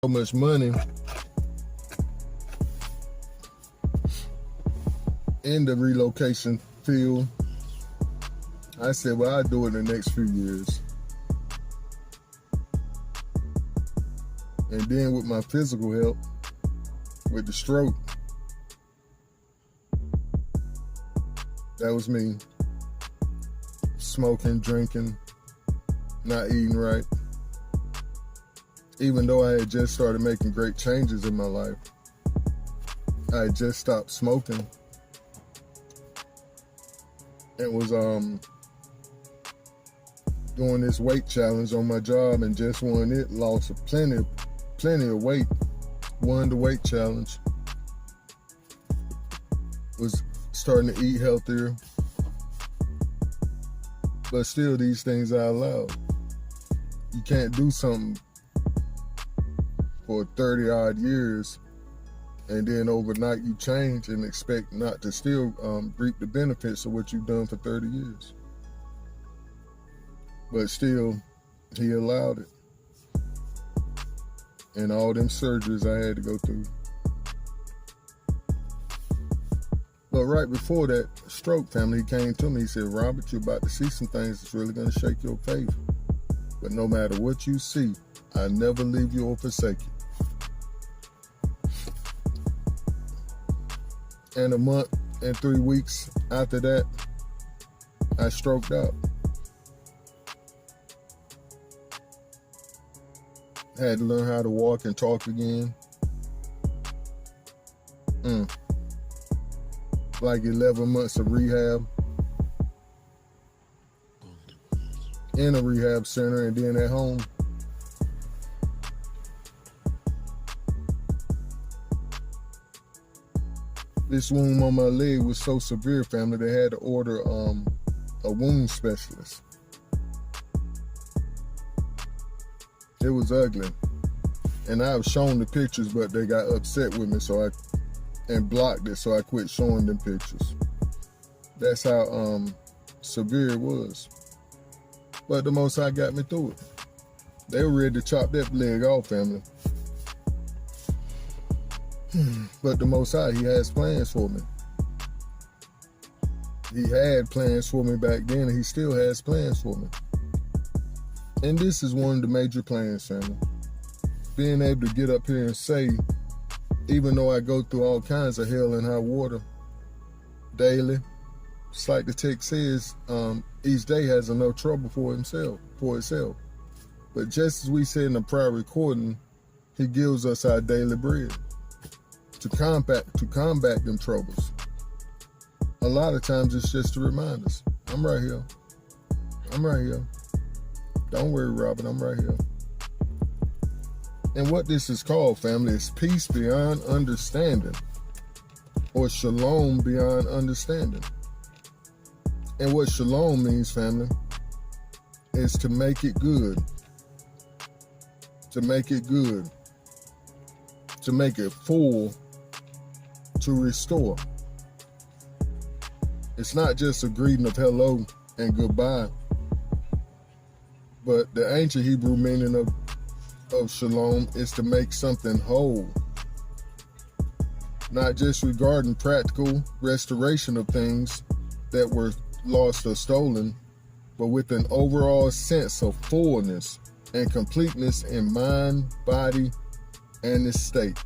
so much money in the relocation field. I said, well, I'll do it in the next few years. And then with my physical health, with the stroke, that was me. Smoking, drinking, not eating right. Even though I had just started making great changes in my life, I had just stopped smoking and was doing this weight challenge on my job, and just won it, lost plenty of weight, won the weight challenge, was starting to eat healthier, but still these things I allowed. You can't do something for 30 odd years and then overnight you change and expect not to still reap the benefits of what you've done for 30 years. But still, he allowed it. And all them surgeries I had to go through. But right before that stroke, family, he came to me, he said, Robert, you're about to see some things that's really gonna shake your faith. But no matter what you see, I never leave you or forsake you. And a month and 3 weeks after that, I stroked out. Had to learn how to walk and talk again. Like 11 months of rehab in a rehab center and then at home. This wound on my leg was so severe, family, they had to order a wound specialist. It was ugly. And I was shown the pictures, but they got upset with me and blocked it, so I quit showing them pictures. That's how severe it was. But the Most High got me through it. They were ready to chop that leg off, family. But the Most High, he has plans for me. He had plans for me back then, and he still has plans for me. And this is one of the major plans, family. Being able to get up here and say, even though I go through all kinds of hell and high water daily, it's like the text says, each day has enough trouble for itself. But just as we said in the prior recording, he gives us our daily bread to combat them troubles. A lot of times it's just to remind us, I'm right here. I'm right here. Don't worry, Robert, I'm right here. And what this is called, family, is peace beyond understanding, or shalom beyond understanding. And what shalom means, family, is to make it good. To make it good. To make it full. To restore. It's not just a greeting of hello and goodbye, but the ancient Hebrew meaning of shalom is to make something whole. Not just regarding practical restoration of things that were lost or stolen, but with an overall sense of fullness and completeness in mind, body, and estate.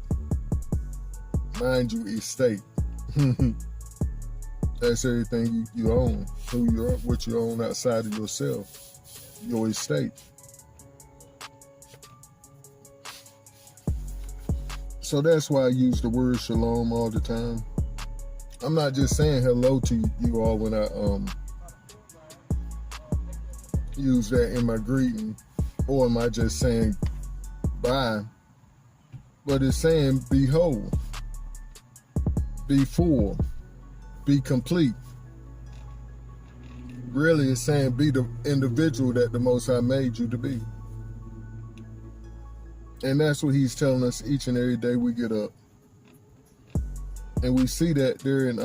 Mind you, estate. That's everything you own. Who you are, what you own outside of yourself. Your estate. So that's why I use the word shalom all the time. I'm not just saying hello to you all when I use that in my greeting, or am I just saying bye? But it's saying be whole, be full, be complete. Really, it's saying be the individual that the Most High made you to be. And that's what he's telling us each and every day we get up. And we see that there in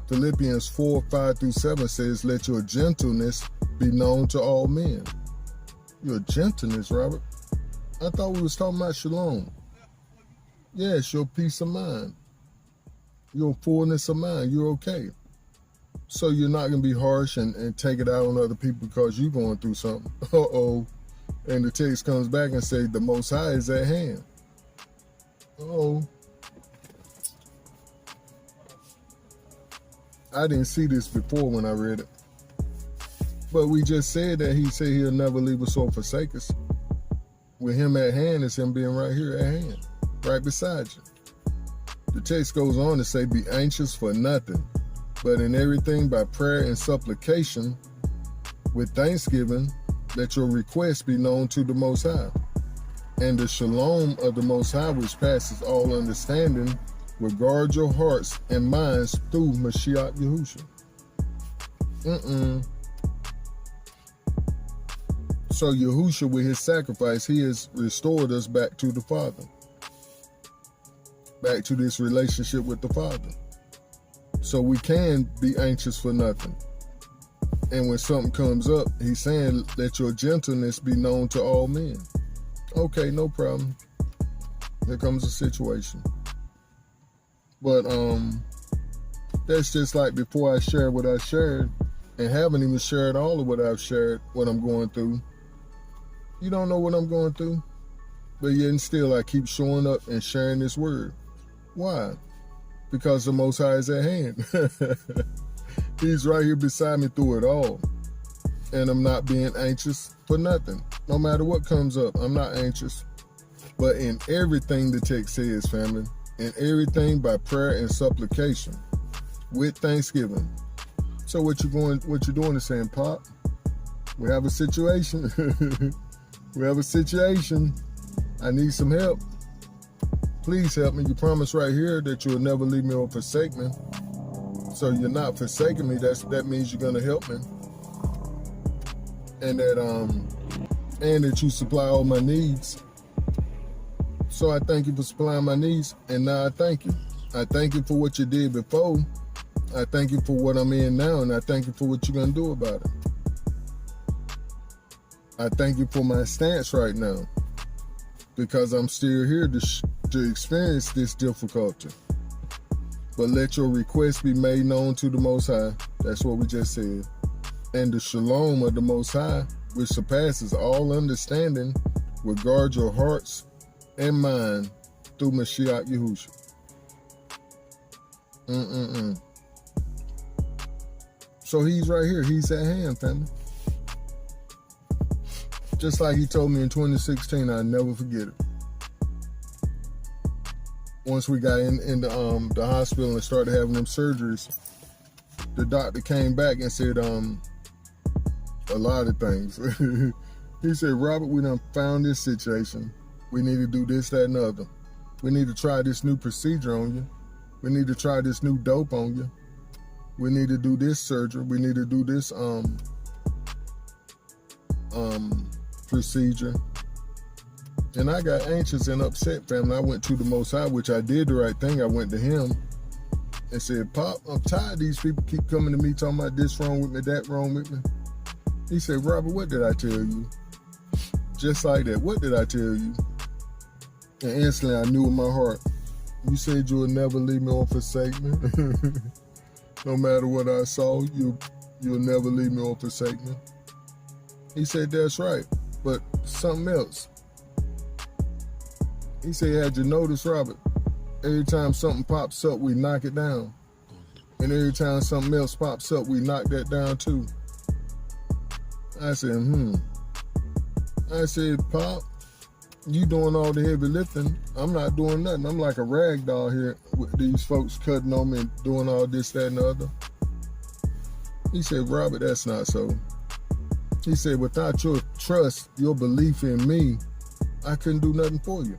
Philippians 4:5-7 says, let your gentleness be known to all men. Your gentleness, Robert? I thought we was talking about shalom. Yes, your peace of mind, your fullness of mind, you're okay. So you're not going to be harsh and take it out on other people because you're going through something. Uh-oh. And the text comes back and say, the Most High is at hand. Uh-oh. I didn't see this before when I read it. But we just said that he said he'll never leave us or forsake us. With him at hand is him being right here at hand, right beside you. The text goes on to say, be anxious for nothing, but in everything by prayer and supplication, with thanksgiving, let your requests be known to the Most High. And the shalom of the Most High, which passes all understanding, will guard your hearts and minds through Mashiach Yahushua. So Yahushua, with his sacrifice, he has restored us back to the Father. Back to this relationship with the Father. So we can be anxious for nothing. And when something comes up, he's saying, let your gentleness be known to all men. Okay, no problem. Here comes a situation. But that's just like before I shared what I shared, and haven't even shared all of what I've shared, what I'm going through. You don't know what I'm going through, but yet and still I keep showing up and sharing this word. Why? Because the Most High is at hand. He's right here beside me through it all. And I'm not being anxious for nothing. No matter what comes up, I'm not anxious. But in everything the text says, family, in everything by prayer and supplication, with thanksgiving. So what you're doing is saying, Pop, we have a situation. We have a situation. I need some help. Please help me. You promise right here that you will never leave me or forsake me. So you're not forsaking me. That means you're gonna help me. And that you supply all my needs. So I thank you for supplying my needs, and now I thank you. I thank you for what you did before. I thank you for what I'm in now, and I thank you for what you're gonna do about it. I thank you for my stance right now, because I'm still here to experience this difficulty. But let your requests be made known to the Most High. That's what we just said. And the shalom of the Most High, which surpasses all understanding, will guard your hearts and mind through Mashiach Yahushua. So he's right here. He's at hand, family. Just like he told me in 2016, I'll never forget it. Once we got in the hospital and started having them surgeries, the doctor came back and said a lot of things. He said, Robert, we done found this situation. We need to do this, that, and the other. We need to try this new procedure on you. We need to try this new dope on you. We need to do this surgery. We need to do this procedure. And I got anxious and upset, family. I went to the Most High, which I did the right thing. I went to him and said, Pop, I'm tired. These people keep coming to me talking about this wrong with me, that wrong with me. He said, Robert, what did I tell you? Just like that. What did I tell you? And instantly I knew in my heart, you said you would never leave me or forsake me. No matter what I saw, you'll never leave me or forsake me. He said, that's right. But something else. He said, had you noticed, Robert, every time something pops up, we knock it down. And every time something else pops up, we knock that down too. I said, I said, Pop, you doing all the heavy lifting. I'm not doing nothing. I'm like a rag doll here with these folks cutting on me and doing all this, that, and the other. He said, Robert, that's not so. He said, without your trust, your belief in me, I couldn't do nothing for you.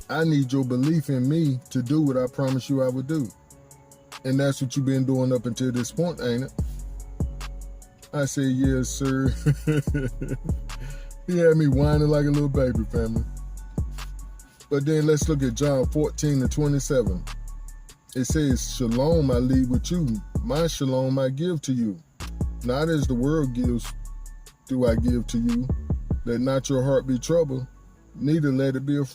I need your belief in me to do what I promised you I would do. And that's what you've been doing up until this point, ain't it? I said, yes, sir. He had me whining like a little baby, family. But then let's look at John 14:27. It says, Shalom I leave with you. My shalom I give to you. Not as the world gives, do I give to you. Let not your heart be troubled, neither let it be afraid.